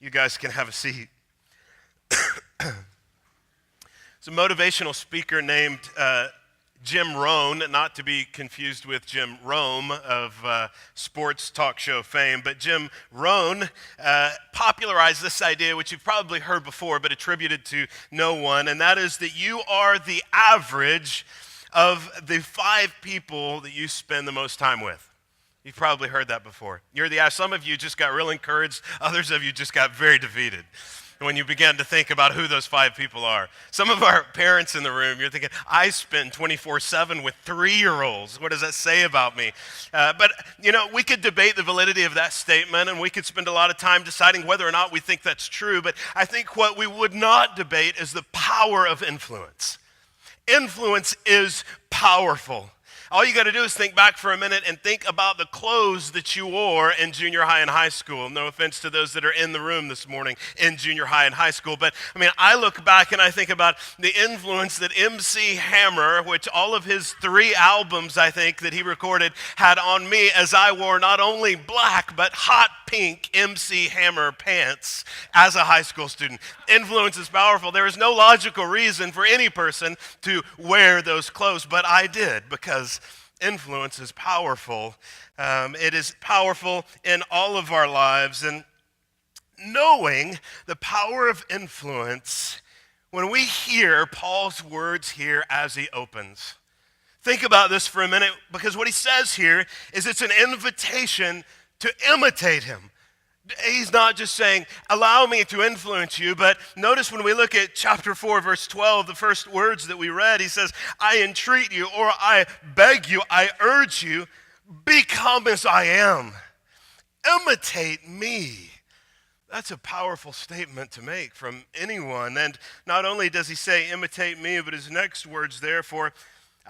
You guys can have a seat. It's a motivational speaker named Jim Rohn, not to be confused with Jim Rome of sports talk show fame, but Jim Rohn popularized this idea, which you've probably heard before, but attributed to no one, and that is that you are the average of the 5 people that you spend the most time with. You've probably heard that before. Some of you just got real encouraged, others of you just got very defeated when you began to think about who those 5 people are. Some of our parents in the room, you're thinking, I spend 24/7 with 3-year-olds. What does that say about me? But we could debate the validity of that statement, and we could spend a lot of time deciding whether or not we think that's true. But I think what we would not debate is the power of influence. Influence is powerful. All you got to do is think back for a minute and think about the clothes that you wore in junior high and high school. No offense to those that are in the room this morning in junior high and high school, but I look back and I think about the influence that MC Hammer, which all of his 3 albums I think that he recorded had on me as I wore not only black but hot pink MC Hammer pants as a high school student. Influence is powerful. There is no logical reason for any person to wear those clothes, but I did because influence is powerful. It is powerful in all of our lives. And knowing the power of influence, when we hear Paul's words here as he opens, think about this for a minute, because what he says here is it's an invitation to imitate him. He's not just saying, allow me to influence you, but notice when we look at chapter 4, verse 12, the first words that we read, he says, I entreat you, or I beg you, I urge you, become as I am. Imitate me. That's a powerful statement to make from anyone. And not only does he say, imitate me, but his next words, therefore,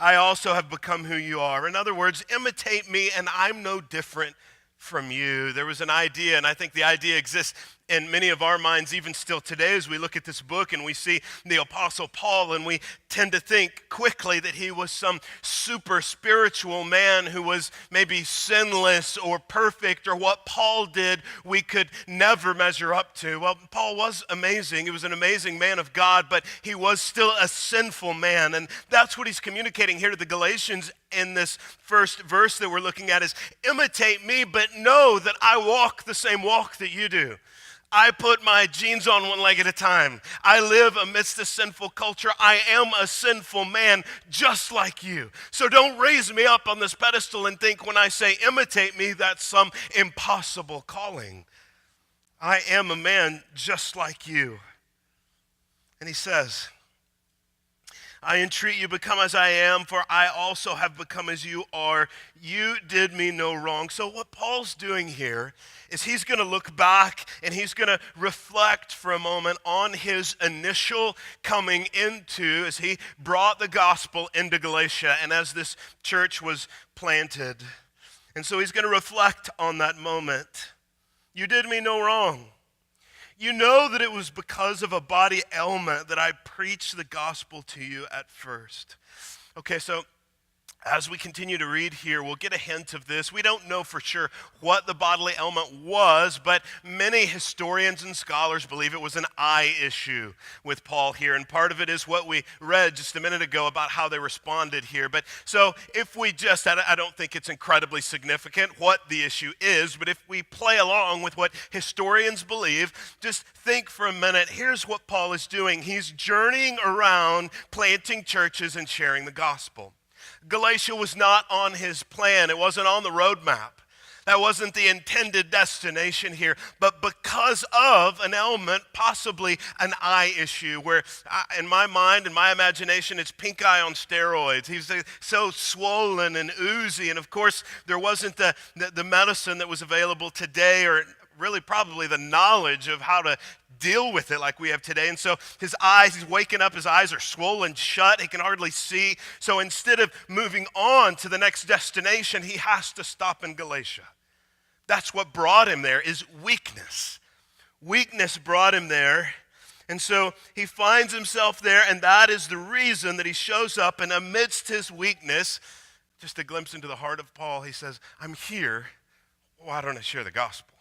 I also have become who you are. In other words, imitate me, and I'm no different from you. There was an idea, and I think the idea exists in many of our minds even still today as we look at this book and we see the Apostle Paul, and we tend to think quickly that he was some super spiritual man who was maybe sinless or perfect, or what Paul did we could never measure up to. Well, Paul was amazing. He was an amazing man of God, but he was still a sinful man, and that's what he's communicating here to the Galatians in this first verse that we're looking at is, imitate me, but know that I walk the same walk that you do. I put my jeans on one leg at a time. I live amidst a sinful culture. I am a sinful man just like you. So don't raise me up on this pedestal and think when I say imitate me, that's some impossible calling. I am a man just like you. And he says, I entreat you, become as I am, for I also have become as you are. You did me no wrong. So what Paul's doing here is he's going to look back and he's going to reflect for a moment on his initial coming into, as he brought the gospel into Galatia and as this church was planted. And so he's going to reflect on that moment. You did me no wrong. You know that it was because of a body ailment that I preached the gospel to you at first. Okay, so as we continue to read here, we'll get a hint of this. We don't know for sure what the bodily ailment was, but many historians and scholars believe it was an eye issue with Paul here. And part of it is what we read just a minute ago about how they responded here. But so if we just, I don't think it's incredibly significant what the issue is, but if we play along with what historians believe, just think for a minute. Here's what Paul is doing. He's journeying around planting churches and sharing the gospel. Galatia was not on his plan. It wasn't on the roadmap. That wasn't the intended destination here. But because of an ailment, possibly an eye issue, where in my mind, in my imagination, it's pink eye on steroids. He's so swollen and oozy. And of course, there wasn't the medicine that was available today, or really probably the knowledge of how to deal with it like we have today. And so his eyes, he's waking up, his eyes are swollen shut. He can hardly see. So instead of moving on to the next destination, he has to stop in Galatia. That's what brought him there, is weakness. Weakness brought him there. And so he finds himself there, and that is the reason that he shows up. And amidst his weakness, just a glimpse into the heart of Paul, he says, I'm here. Why don't I share the gospel?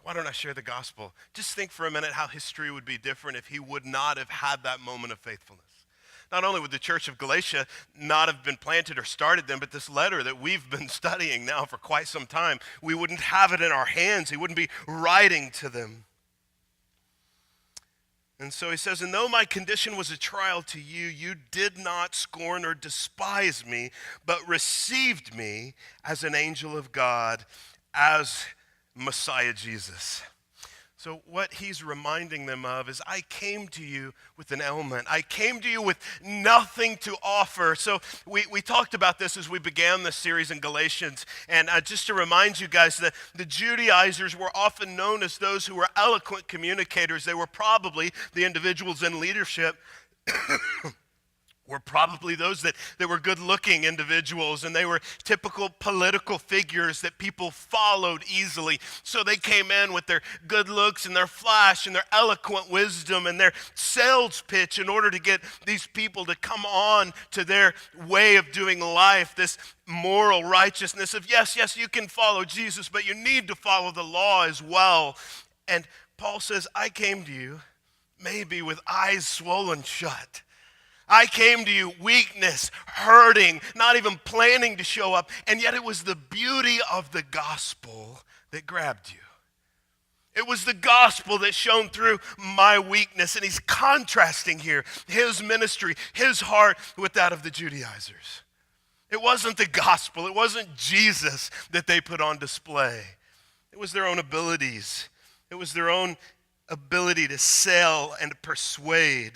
Why don't I share the gospel? Just think for a minute how history would be different if he would not have had that moment of faithfulness. Not only would the church of Galatia not have been planted or started then, but this letter that we've been studying now for quite some time, we wouldn't have it in our hands. He wouldn't be writing to them. And so he says, and though my condition was a trial to you, you did not scorn or despise me, but received me as an angel of God, as Messiah Jesus. So what he's reminding them of is, I came to you with an ailment. I came to you with nothing to offer. So we talked about this as we began this series in Galatians. And just to remind you guys that the Judaizers were often known as those who were eloquent communicators. They were probably the individuals in leadership were probably those that were good-looking individuals, and they were typical political figures that people followed easily. So they came in with their good looks and their flash and their eloquent wisdom and their sales pitch in order to get these people to come on to their way of doing life, this moral righteousness of, yes, you can follow Jesus, but you need to follow the law as well. And Paul says, I came to you maybe with eyes swollen shut. I came to you weakness, hurting, not even planning to show up, and yet it was the beauty of the gospel that grabbed you. It was the gospel that shone through my weakness, and he's contrasting here his ministry, his heart with that of the Judaizers. It wasn't the gospel, it wasn't Jesus that they put on display. It was their own abilities. It was their own ability to sell and persuade.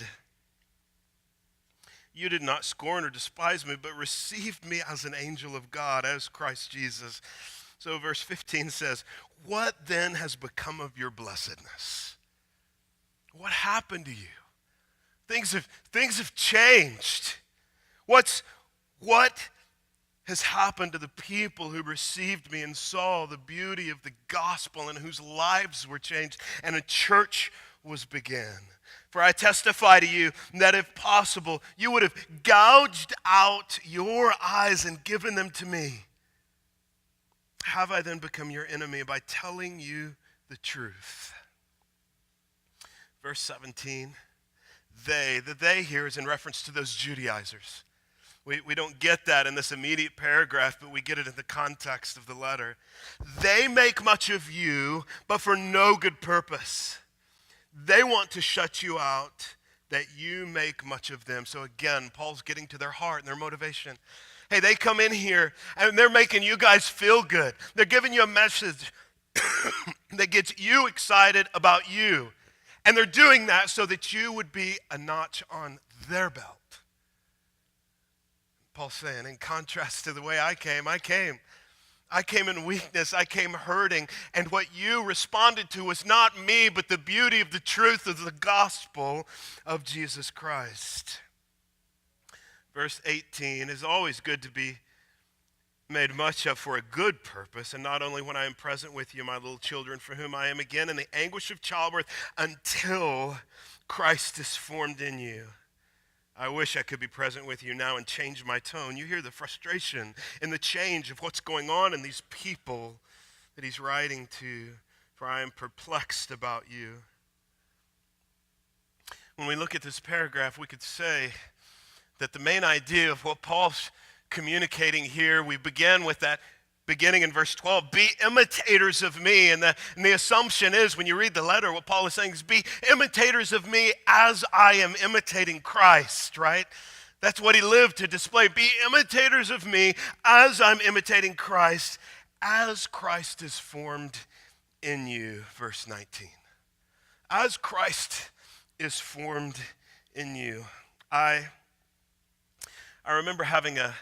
You did not scorn or despise me, but received me as an angel of God, as Christ Jesus. So verse 15 says, what then has become of your blessedness? What happened to you? Things have changed. What has happened to the people who received me and saw the beauty of the gospel and whose lives were changed and a church was began? For I testify to you that if possible, you would have gouged out your eyes and given them to me. Have I then become your enemy by telling you the truth? Verse 17, the they here is in reference to those Judaizers. We don't get that in this immediate paragraph, but we get it in the context of the letter. They make much of you, but for no good purpose. They want to shut you out, that you make much of them. So again, Paul's getting to their heart and their motivation. Hey, they come in here and they're making you guys feel good. They're giving you a message that gets you excited about you. And they're doing that so that you would be a notch on their belt. Paul's saying, in contrast to the way I came in weakness, I came hurting, and what you responded to was not me, but the beauty of the truth of the gospel of Jesus Christ. Verse 18 is always good to be made much of for a good purpose, and not only when I am present with you, my little children, for whom I am again in the anguish of childbirth until Christ is formed in you. I wish I could be present with you now and change my tone. You hear the frustration and the change of what's going on in these people that he's writing to, for I am perplexed about you. When we look at this paragraph, we could say that the main idea of what Paul's communicating here, we begin with that beginning in verse 12, be imitators of me. And the assumption is, when you read the letter, what Paul is saying is, be imitators of me as I am imitating Christ, right? That's what he lived to display. Be imitators of me as I'm imitating Christ, as Christ is formed in you. Verse 19. As Christ is formed in you. I remember having a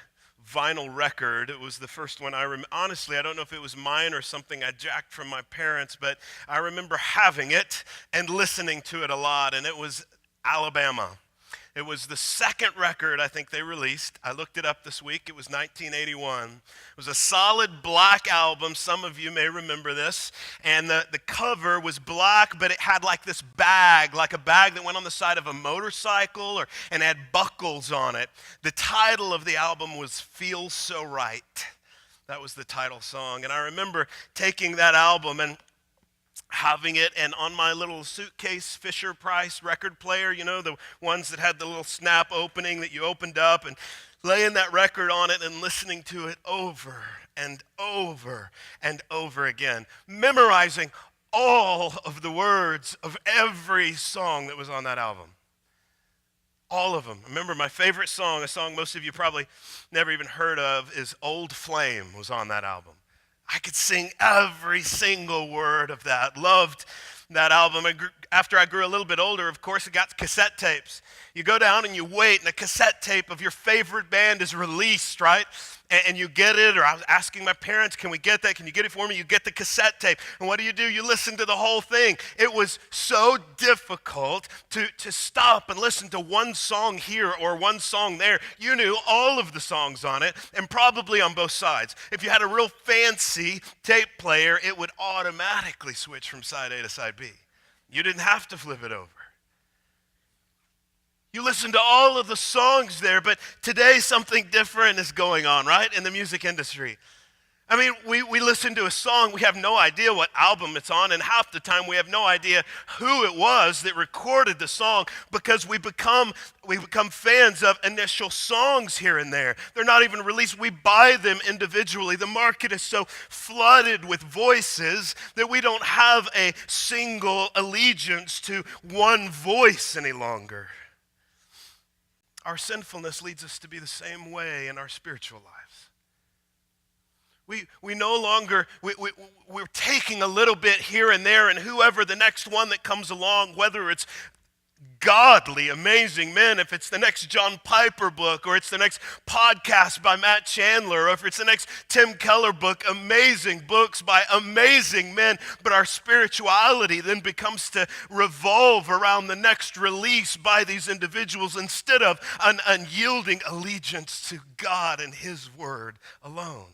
vinyl record. It was the first one honestly, I don't know if it was mine or something I jacked from my parents, but I remember having it and listening to it a lot, and it was Alabama. It was the second record I think they released. I looked it up this week. It was 1981. It was a solid black album. Some of you may remember this. And the cover was black, but it had like this bag, like a bag that went on the side of a motorcycle and had buckles on it. The title of the album was Feels So Right. That was the title song. And I remember taking that album and having it, and on my little suitcase Fisher-Price record player, you know, the ones that had the little snap opening that you opened up, and laying that record on it and listening to it over and over and over again, memorizing all of the words of every song that was on that album. All of them. Remember, my favorite song, a song most of you probably never even heard of, is Old Flame was on that album. I could sing every single word of that. Loved that album. After I grew a little bit older, of course, I got cassette tapes. You go down and you wait, and a cassette tape of your favorite band is released, right? And you get it, or I was asking my parents, can we get that? Can you get it for me? You get the cassette tape. And what do? You listen to the whole thing. It was so difficult to stop and listen to one song here or one song there. You knew all of the songs on it, and probably on both sides. If you had a real fancy tape player, it would automatically switch from side A to side B. You didn't have to flip it over. You listen to all of the songs there, but today something different is going on, right, in the music industry. I mean, we listen to a song, we have no idea what album it's on, and half the time we have no idea who it was that recorded the song, because we become fans of initial songs here and there. They're not even released. We buy them individually. The market is so flooded with voices that we don't have a single allegiance to one voice any longer. Our sinfulness leads us to be the same way in our spiritual lives. We no longer, we're taking a little bit here and there, and whoever the next one that comes along, whether it's godly, amazing men, if it's the next John Piper book, or it's the next podcast by Matt Chandler, or if it's the next Tim Keller book, amazing books by amazing men, but our spirituality then becomes to revolve around the next release by these individuals instead of an unyielding allegiance to God and His Word alone.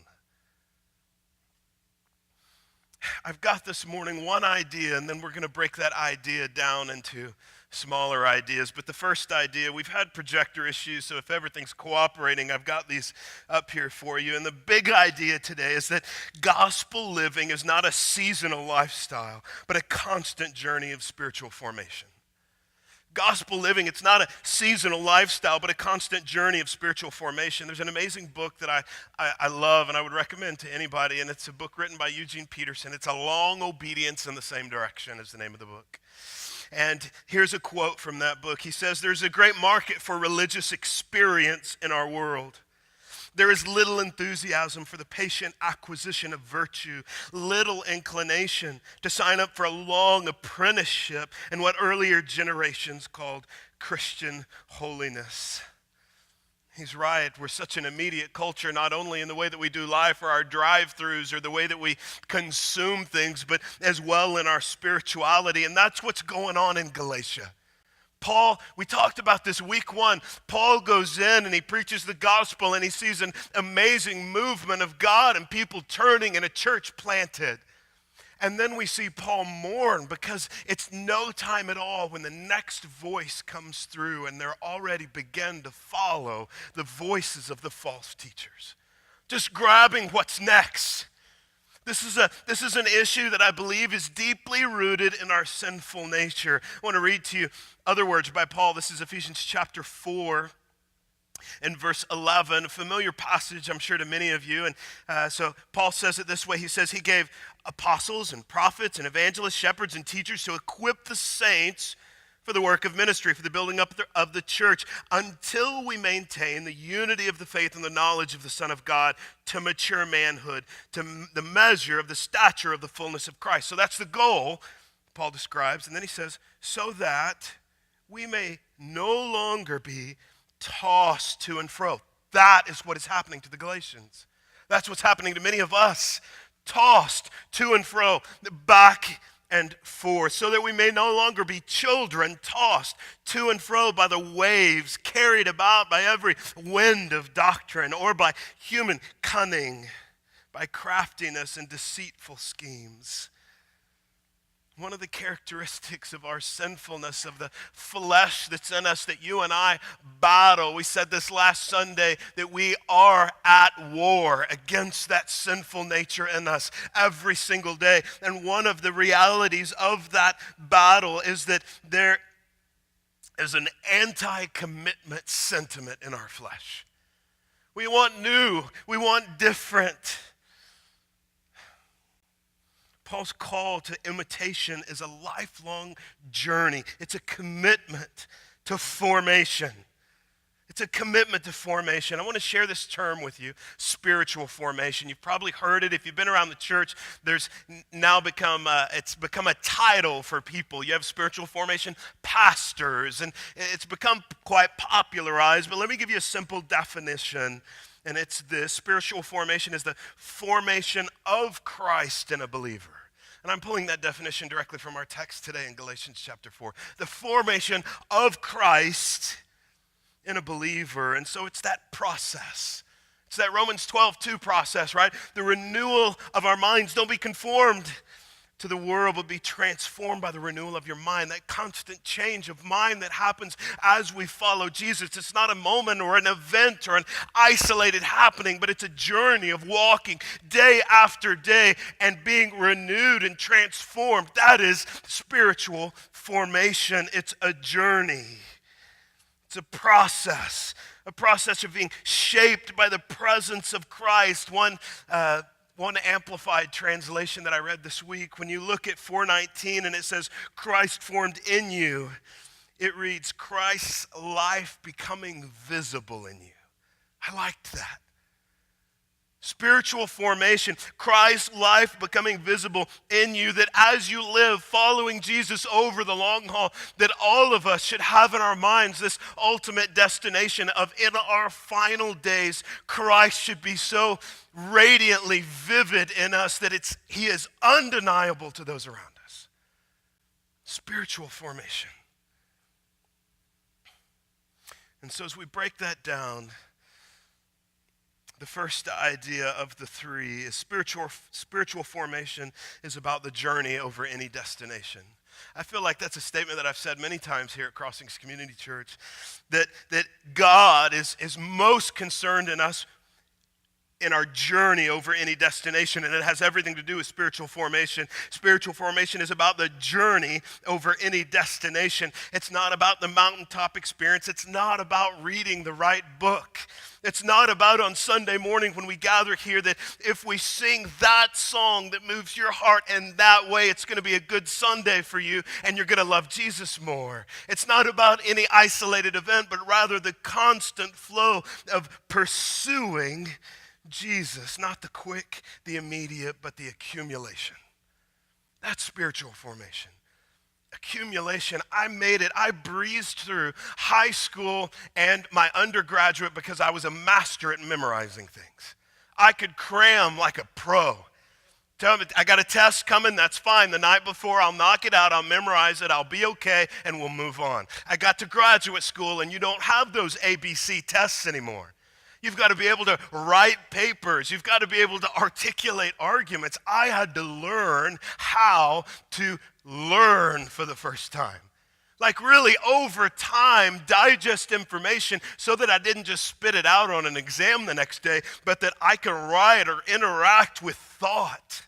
I've got this morning one idea, and then we're going to break that idea down into smaller ideas. But the first idea, we've had projector issues, so if everything's cooperating, I've got these up here for you. And the big idea today is that gospel living is not a seasonal lifestyle, but a constant journey of spiritual formation. Gospel living, it's not a seasonal lifestyle, but a constant journey of spiritual formation. There's an amazing book that I love and I would recommend to anybody, and it's a book written by Eugene Peterson. It's A Long Obedience in the Same Direction is the name of the book. And here's a quote from that book. He says, "There's a great market for religious experience in our world. There is little enthusiasm for the patient acquisition of virtue, little inclination to sign up for a long apprenticeship in what earlier generations called Christian holiness." He's right. We're such an immediate culture, not only in the way that we do life or our drive-thrus or the way that we consume things, but as well in our spirituality. And that's what's going on in Galatia. Paul, we talked about this week one. Paul goes in and he preaches the gospel and he sees an amazing movement of God and people turning and a church planted. And then we see Paul mourn because it's no time at all when the next voice comes through and they're already begin to follow the voices of the false teachers. Just grabbing what's next. This is an issue that I believe is deeply rooted in our sinful nature. I want to read to you other words by Paul. This is Ephesians chapter 4 and verse 11, a familiar passage, I'm sure, to many of you. And so Paul says it this way. He says he gave apostles and prophets and evangelists, shepherds and teachers to equip the saints for the work of ministry, for the building up of the church, until we maintain the unity of the faith and the knowledge of the Son of God, to mature manhood, to the measure of the stature of the fullness of Christ. So that's the goal, Paul describes. And then he says, so that we may no longer be tossed to and fro. That is what is happening to the Galatians. That's what's happening to many of us. Tossed to and fro, back and forth, so that we may no longer be children tossed to and fro by the waves, carried about by every wind of doctrine, or by human cunning, by craftiness and deceitful schemes. One of the characteristics of our sinfulness, of the flesh that's in us, that you and I battle. We said this last Sunday, that we are at war against that sinful nature in us every single day. And one of the realities of that battle is that there is an anti-commitment sentiment in our flesh. We want new, we want different. Paul's call to imitation is a lifelong journey. It's a commitment to formation. It's a commitment to formation. I want to share this term with you, spiritual formation. You've probably heard it. If you've been around the church, there's now become a title for people. You have spiritual formation pastors, and it's become quite popularized. But let me give you a simple definition. And it's this: spiritual formation is the formation of Christ in a believer. And I'm pulling that definition directly from our text today in Galatians chapter 4. The formation of Christ in a believer. And so it's that process. It's that Romans 12:2 process, right? The renewal of our minds. Don't be conformed to the world, but be transformed by the renewal of your mind. That constant change of mind that happens as we follow Jesus. It's not a moment or an event or an isolated happening, but it's a journey of walking day after day and being renewed and transformed. That is spiritual formation. It's a journey. It's a process of being shaped by the presence of Christ. One amplified translation that I read this week, when you look at 4:19 and it says, Christ formed in you, it reads, Christ's life becoming visible in you. I liked that. Spiritual formation, Christ's life becoming visible in you, that as you live following Jesus over the long haul, that all of us should have in our minds this ultimate destination of, in our final days, Christ should be so radiantly vivid in us that he is undeniable to those around us. Spiritual formation. And so as we break that down, the first idea of the three is spiritual formation is about the journey over any destination. I feel like that's a statement that I've said many times here at Crossings Community Church, that God is most concerned in us in our journey over any destination, and it has everything to do with spiritual formation. Spiritual formation is about the journey over any destination. It's not about the mountaintop experience. It's not about reading the right book. It's not about on Sunday morning when we gather here that if we sing that song that moves your heart in that way, it's going to be a good Sunday for you and you're going to love Jesus more. It's not about any isolated event, but rather the constant flow of pursuing Jesus, not the quick, the immediate, but the accumulation. That's spiritual formation. Accumulation. I made it. I breezed through high school and my undergraduate because I was a master at memorizing things. I could cram like a pro. Tell me, I got a test coming, that's fine. The night before, I'll knock it out, I'll memorize it, I'll be okay, and we'll move on. I got to graduate school, and you don't have those ABC tests anymore. You've got to be able to write papers. You've got to be able to articulate arguments. I had to learn how to learn for the first time. Like really over time, digest information so that I didn't just spit it out on an exam the next day, but that I could write or interact with thought.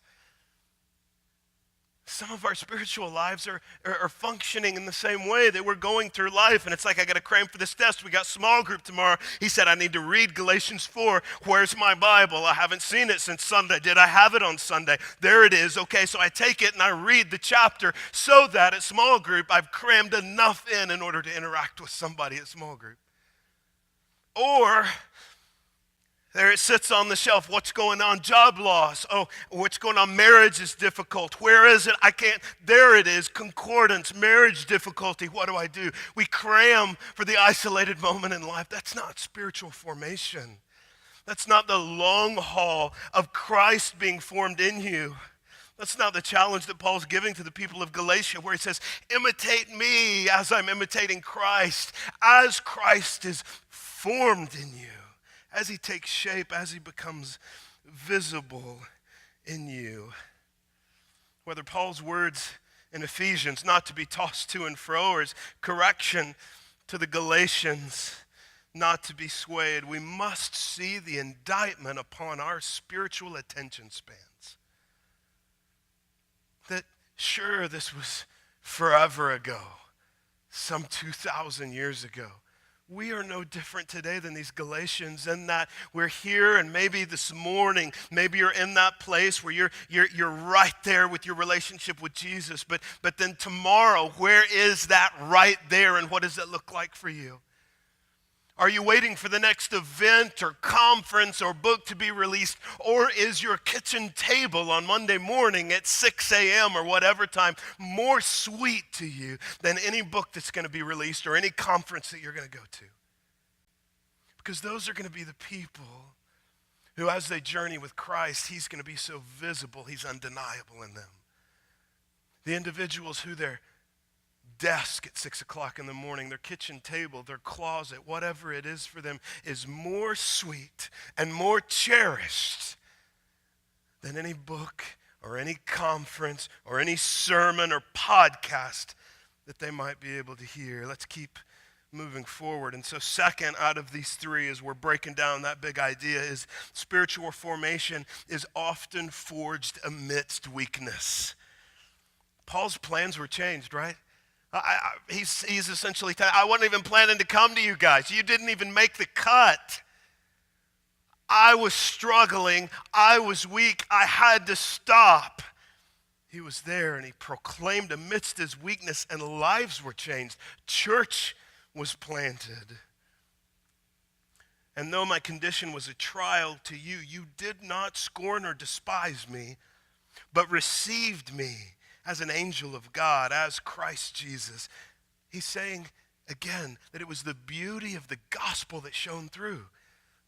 Some of our spiritual lives are functioning in the same way, that we're going through life, and it's like, I got to cram for this test. We got small group tomorrow. He said, I need to read Galatians 4. Where's my Bible? I haven't seen it since Sunday. Did I have it on Sunday? There it is. Okay, so I take it and I read the chapter so that at small group, I've crammed enough in order to interact with somebody at small group. Or there it sits on the shelf. What's going on? Job loss. Oh, what's going on? Marriage is difficult. Where is it? I can't. There it is. Concordance. Marriage difficulty. What do? We cram for the isolated moment in life. That's not spiritual formation. That's not the long haul of Christ being formed in you. That's not the challenge that Paul's giving to the people of Galatia, where he says, imitate me as I'm imitating Christ, as Christ is formed in you. As he takes shape, as he becomes visible in you. Whether Paul's words in Ephesians, not to be tossed to and fro, or his correction to the Galatians, not to be swayed. We must see the indictment upon our spiritual attention spans. That sure, this was forever ago, some 2,000 years ago. We are no different today than these Galatians in that we're here, and maybe this morning, maybe you're in that place where you're right there with your relationship with Jesus. But then tomorrow, where is that right there, and what does it look like for you? Are you waiting for the next event or conference or book to be released? Or is your kitchen table on Monday morning at 6 a.m. or whatever time more sweet to you than any book that's going to be released or any conference that you're going to go to? Because those are going to be the people who, as they journey with Christ, he's going to be so visible, he's undeniable in them. The individuals who their desk at 6 o'clock in the morning, their kitchen table, their closet, whatever it is for them, is more sweet and more cherished than any book or any conference or any sermon or podcast that they might be able to hear. Let's keep moving forward. And so second out of these three, as we're breaking down that big idea, is spiritual formation is often forged amidst weakness. Paul's plans were changed, right? He's essentially telling, I wasn't even planning to come to you guys. You didn't even make the cut. I was struggling. I was weak. I had to stop. He was there, and he proclaimed amidst his weakness, and lives were changed. Church was planted. And though my condition was a trial to you, you did not scorn or despise me, but received me as an angel of God, as Christ Jesus. He's saying, again, that it was the beauty of the gospel that shone through.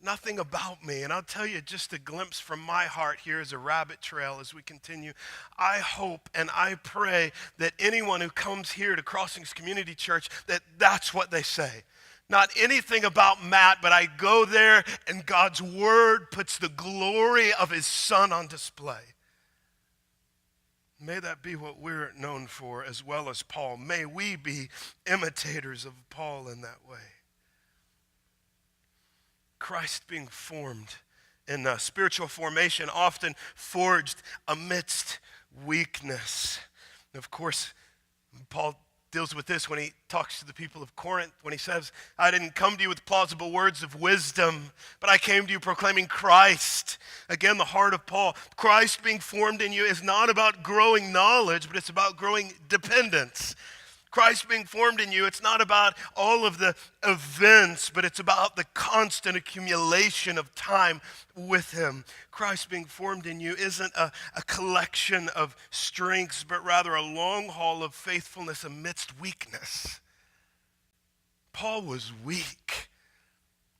Nothing about me. And I'll tell you just a glimpse from my heart here as a rabbit trail as we continue. I hope and I pray that anyone who comes here to Crossings Community Church, that that's what they say. Not anything about Matt, but I go there and God's word puts the glory of his Son on display. May that be what we're known for, as well as Paul. May we be imitators of Paul in that way. Christ being formed in spiritual formation, often forged amidst weakness. And of course, Paul deals with this when he talks to the people of Corinth, when he says, I didn't come to you with plausible words of wisdom, but I came to you proclaiming Christ. Again, the heart of Paul. Christ being formed in you is not about growing knowledge, but it's about growing dependence. Christ being formed in you, it's not about all of the events, but it's about the constant accumulation of time with him. Christ being formed in you isn't a collection of strengths, but rather a long haul of faithfulness amidst weakness. Paul was weak.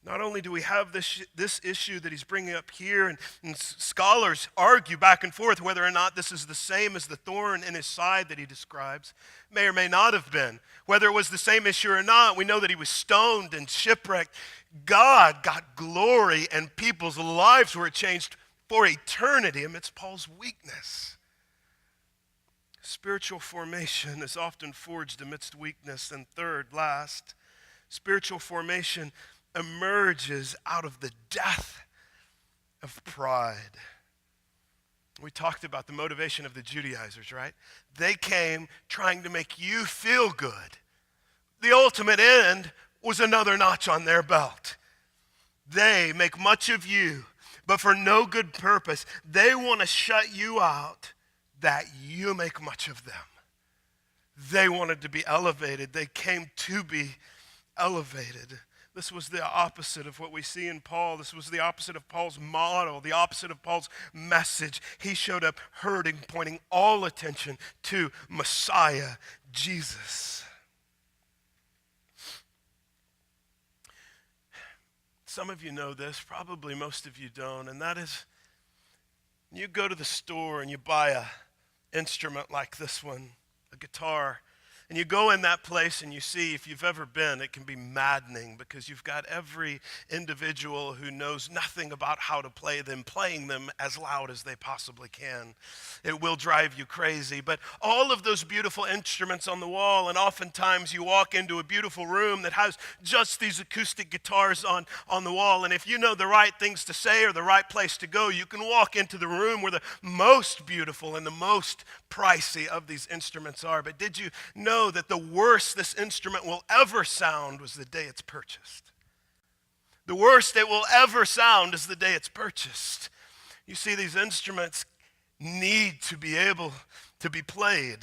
Not only do we have this issue that he's bringing up here, and scholars argue back and forth whether or not this is the same as the thorn in his side that he describes. May or may not have been. Whether it was the same issue or not, we know that he was stoned and shipwrecked. God got glory, and people's lives were changed for eternity amidst Paul's weakness. Spiritual formation is often forged amidst weakness. And third, last, spiritual formation emerges out of the death of pride. We talked about the motivation of the Judaizers, right? They came trying to make you feel good. The ultimate end was another notch on their belt. They make much of you, but for no good purpose. They want to shut you out that you make much of them. They wanted to be elevated. They came to be elevated. This was the opposite of what we see in Paul. This was the opposite of Paul's model, the opposite of Paul's message. He showed up hurting, pointing all attention to Messiah, Jesus. Some of you know this, probably most of you don't, and that is you go to the store and you buy an instrument like this one, a guitar, And you go in that place and you see, if you've ever been, it can be maddening because you've got every individual who knows nothing about how to play them, playing them as loud as they possibly can. It will drive you crazy. But all of those beautiful instruments on the wall, and oftentimes you walk into a beautiful room that has just these acoustic guitars on the wall. And if you know the right things to say or the right place to go, you can walk into the room where the most beautiful and the most pricey of these instruments are. But did you know that the worst this instrument will ever sound was the day it's purchased? The worst it will ever sound is the day it's purchased. You see, these instruments need to be able to be played.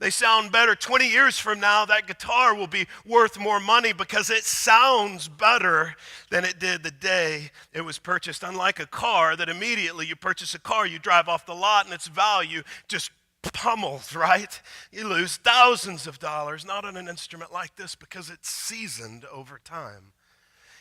They sound better. 20 years from now, that guitar will be worth more money because it sounds better than it did the day it was purchased. Unlike a car that immediately you purchase a car, you drive off the lot and its value just pummels, right? You lose thousands of dollars, not on an instrument like this, because it's seasoned over time.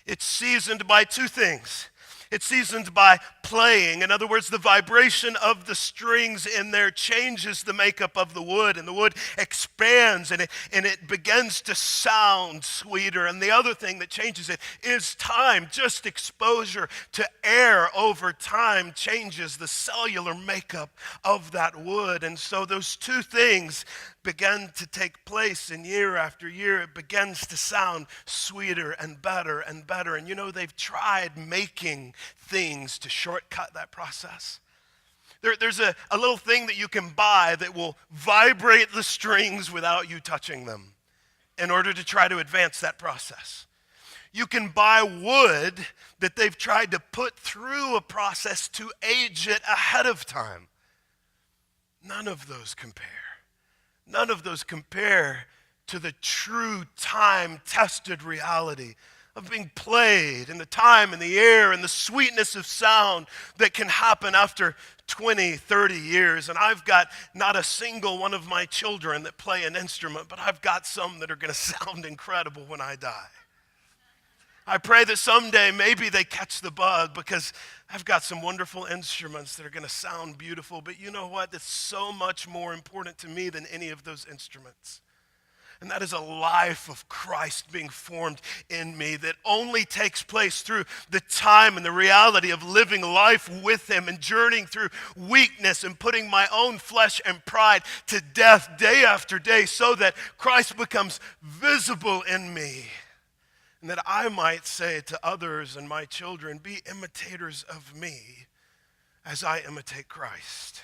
It's seasoned by two things. It's seasoned by playing. In other words, the vibration of the strings in there changes the makeup of the wood, and the wood expands and it begins to sound sweeter. And the other thing that changes it is time. Just exposure to air over time changes the cellular makeup of that wood. And so those two things began to take place, and year after year it begins to sound sweeter and better and better. And you know, they've tried making things to shortcut that process. There's a little thing that you can buy that will vibrate the strings without you touching them in order to try to advance that process. You can buy wood that they've tried to put through a process to age it ahead of time. None of those compare. None of those compare to the true time-tested reality of being played, and the time and the air and the sweetness of sound that can happen after 20, 30 years. And I've got not a single one of my children that play an instrument, but I've got some that are going to sound incredible when I die. I pray that someday maybe they catch the bug, because I've got some wonderful instruments that are going to sound beautiful. But you know what? That's so much more important to me than any of those instruments. And that is a life of Christ being formed in me that only takes place through the time and the reality of living life with him and journeying through weakness and putting my own flesh and pride to death day after day, so that Christ becomes visible in me. And that I might say to others and my children, be imitators of me as I imitate Christ,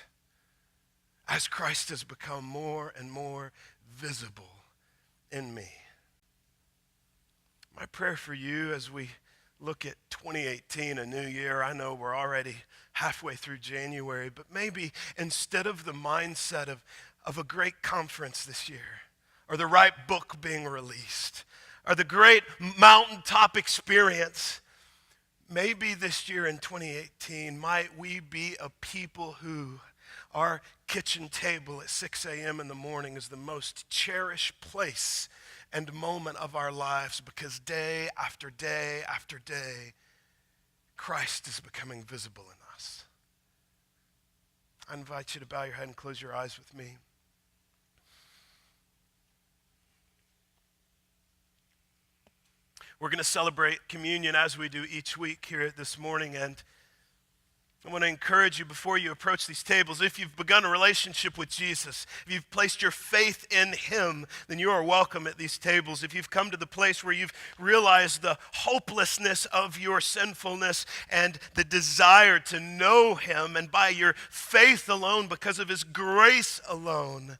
as Christ has become more and more visible in me. My prayer for you as we look at 2018, a new year, I know we're already halfway through January, but maybe instead of the mindset of a great conference this year, or the right book being released, or the great mountaintop experience, maybe this year in 2018, might we be a people who our kitchen table at 6 a.m. in the morning is the most cherished place and moment of our lives, because day after day after day, Christ is becoming visible in us. I invite you to bow your head and close your eyes with me. We're going to celebrate communion as we do each week here this morning, and I want to encourage you before you approach these tables, if you've begun a relationship with Jesus, if you've placed your faith in him, then you are welcome at these tables. If you've come to the place where you've realized the hopelessness of your sinfulness and the desire to know him, and by your faith alone, because of his grace alone,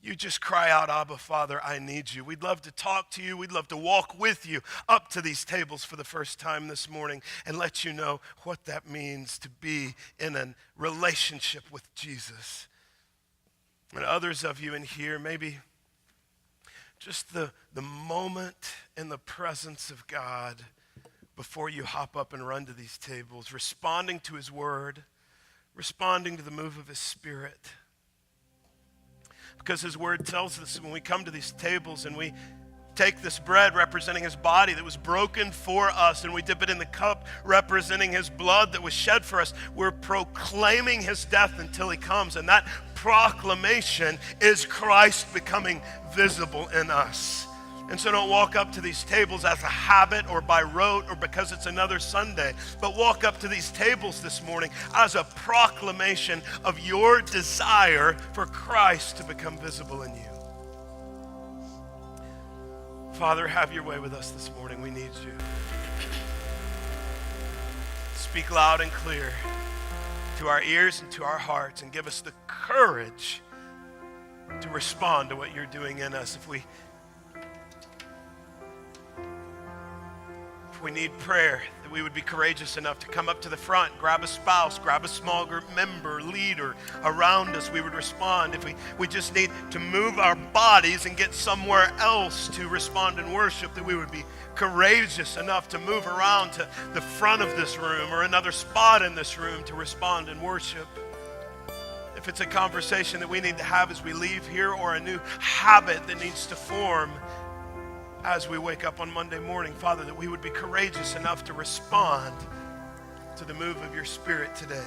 you just cry out, Abba, Father, I need you. We'd love to talk to you. We'd love to walk with you up to these tables for the first time this morning and let you know what that means to be in a relationship with Jesus. And others of you in here, maybe just the moment in the presence of God before you hop up and run to these tables, responding to his word, responding to the move of his Spirit. Because his word tells us when we come to these tables and we take this bread representing his body that was broken for us, and we dip it in the cup representing his blood that was shed for us, we're proclaiming his death until he comes. And that proclamation is Christ becoming visible in us. And so don't walk up to these tables as a habit or by rote or because it's another Sunday, but walk up to these tables this morning as a proclamation of your desire for Christ to become visible in you. Father, have your way with us this morning. We need you. Speak loud and clear to our ears and to our hearts, and give us the courage to respond to what you're doing in us. If we need prayer, that we would be courageous enough to come up to the front, grab a spouse, grab a small group member, leader around us, we would respond. If we just need to move our bodies and get somewhere else to respond in worship, that we would be courageous enough to move around to the front of this room or another spot in this room to respond in worship. If it's a conversation that we need to have as we leave here, or a new habit that needs to form as we wake up on Monday morning, Father, that we would be courageous enough to respond to the move of your Spirit today.